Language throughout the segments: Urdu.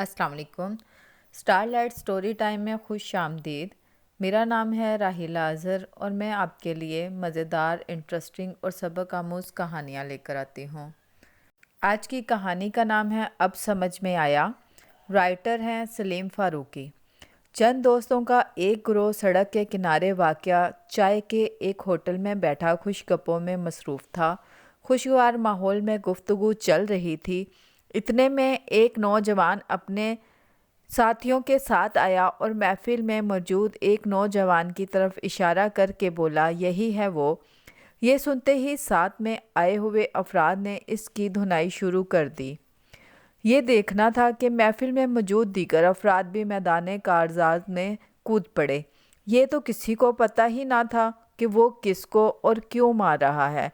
السلام علیکم۔ اسٹار لائٹ سٹوری ٹائم میں خوش آمدید۔ میرا نام ہے راحیلہ اظہر اور میں آپ کے لیے مزیدار، انٹرسٹنگ اور سبق آموز کہانیاں لے کر آتی ہوں۔ آج کی کہانی کا نام ہے اب سمجھ میں آیا۔ رائٹر ہیں سلیم فاروقی۔ چند دوستوں کا ایک گروہ سڑک کے کنارے واقع چائے کے ایک ہوٹل میں بیٹھا خوش گپوں میں مصروف تھا۔ خوشگوار ماحول میں گفتگو چل رہی تھی۔ اتنے میں ایک نوجوان اپنے ساتھیوں کے ساتھ آیا اور محفل میں موجود ایک نوجوان کی طرف اشارہ کر کے بولا، یہی ہے وہ۔ یہ سنتے ہی ساتھ میں آئے ہوئے افراد نے اس کی دھنائی شروع کر دی۔ یہ دیکھنا تھا کہ محفل میں موجود دیگر افراد بھی میدان کارزار میں کود پڑے۔ یہ تو کسی کو پتہ ہی نہ تھا کہ وہ کس کو اور کیوں مار رہا ہے،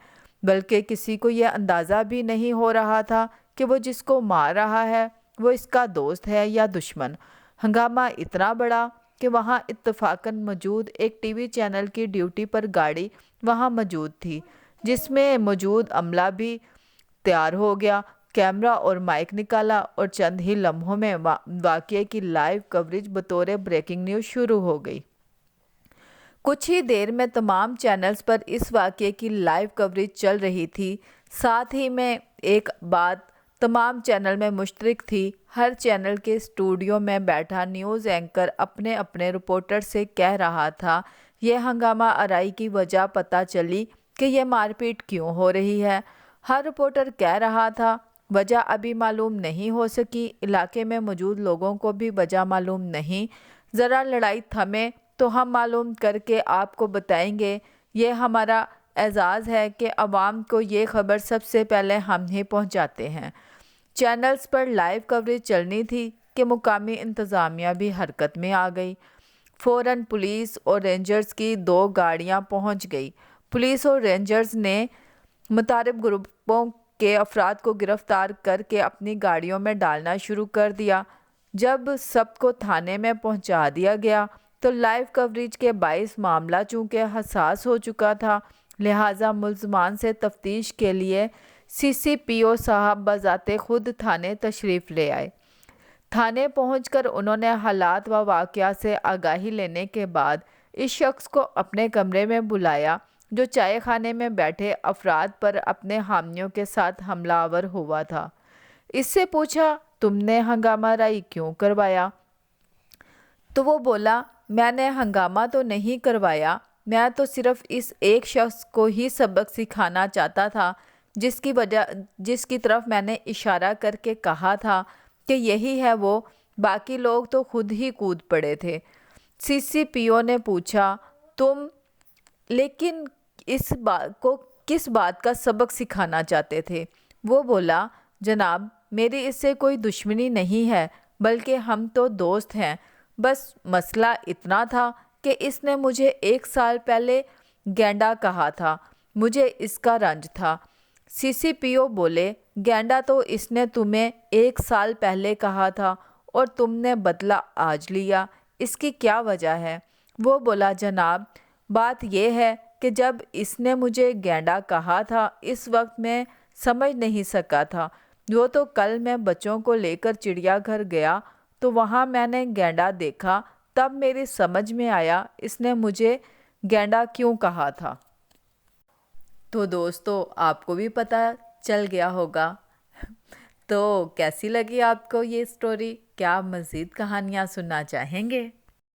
بلکہ کسی کو یہ اندازہ بھی نہیں ہو رہا تھا کہ وہ جس کو مار رہا ہے وہ اس کا دوست ہے یا دشمن۔ ہنگامہ اتنا بڑا کہ وہاں اتفاقاً موجود ایک ٹی وی چینل کی ڈیوٹی پر گاڑی وہاں موجود تھی، جس میں موجود عملہ بھی تیار ہو گیا۔ کیمرہ اور مائک نکالا اور چند ہی لمحوں میں واقعے کی لائیو کوریج بطور بریکنگ نیوز شروع ہو گئی۔ کچھ ہی دیر میں تمام چینلز پر اس واقعے کی لائیو کوریج چل رہی تھی۔ ساتھ ہی میں ایک بات تمام چینل میں مشترک تھی۔ ہر چینل کے اسٹوڈیو میں بیٹھا نیوز اینکر اپنے اپنے رپورٹر سے کہہ رہا تھا، یہ ہنگامہ آرائی کی وجہ پتہ چلی کہ یہ مار پیٹ کیوں ہو رہی ہے۔ ہر رپورٹر کہہ رہا تھا، وجہ ابھی معلوم نہیں ہو سکی، علاقے میں موجود لوگوں کو بھی وجہ معلوم نہیں، ذرا لڑائی تھمے تو ہم معلوم کر کے آپ کو بتائیں گے۔ یہ ہمارا اعزاز ہے کہ عوام کو یہ خبر سب سے پہلے ہم ہی پہنچاتے ہیں۔ چینلز پر لائیو کوریج چلنی تھی کہ مقامی انتظامیہ بھی حرکت میں آ گئی۔ فوراً پولیس اور رینجرز کی 2 گاڑیاں پہنچ گئی۔ پولیس اور رینجرز نے متعارف گروپوں کے افراد کو گرفتار کر کے اپنی گاڑیوں میں ڈالنا شروع کر دیا۔ جب سب کو تھانے میں پہنچا دیا گیا تو لائیو کوریج کے باعث معاملہ چونکہ حساس ہو چکا تھا، لہٰذا ملزمان سے تفتیش کے لیے سی سی پی او صاحب بذات خود تھانے تشریف لے آئے۔ تھانے پہنچ کر انہوں نے حالات و واقعہ سے آگاہی لینے کے بعد اس شخص کو اپنے کمرے میں بلایا جو چائے خانے میں بیٹھے افراد پر اپنے حامیوں کے ساتھ حملہ آور ہوا تھا۔ اس سے پوچھا، تم نے ہنگامہ آرائی کیوں کروایا؟ تو وہ بولا، میں نے ہنگامہ تو نہیں کروایا، میں تو صرف اس ایک شخص کو ہی سبق سکھانا چاہتا تھا جس کی طرف میں نے اشارہ کر کے کہا تھا کہ یہی ہے وہ، باقی لوگ تو خود ہی کود پڑے تھے۔ سی سی پی او نے پوچھا، تم لیکن اس بات کو کس بات کا سبق سکھانا چاہتے تھے؟ وہ بولا، جناب میری اس سے کوئی دشمنی نہیں ہے بلکہ ہم تو دوست ہیں، بس مسئلہ اتنا تھا کہ اس نے مجھے 1 سال پہلے گینڈا کہا تھا، مجھے اس کا رنج تھا۔ سی سی پی او بولے، گینڈا تو اس نے تمہیں 1 سال پہلے کہا تھا اور تم نے بدلہ آج لیا، اس کی کیا وجہ ہے؟ وہ بولا، جناب بات یہ ہے کہ جب اس نے مجھے گینڈا کہا تھا اس وقت میں سمجھ نہیں سکا تھا، وہ تو کل میں بچوں کو لے کر چڑیا گھر گیا تو وہاں میں نے گینڈا دیکھا، تب میری سمجھ میں آیا اس نے مجھے گینڈا کیوں کہا تھا۔ تو دوستو آپ کو بھی پتہ چل گیا ہوگا۔ تو کیسی لگی آپ کو یہ سٹوری؟ کیا مزید کہانیاں سننا چاہیں گے؟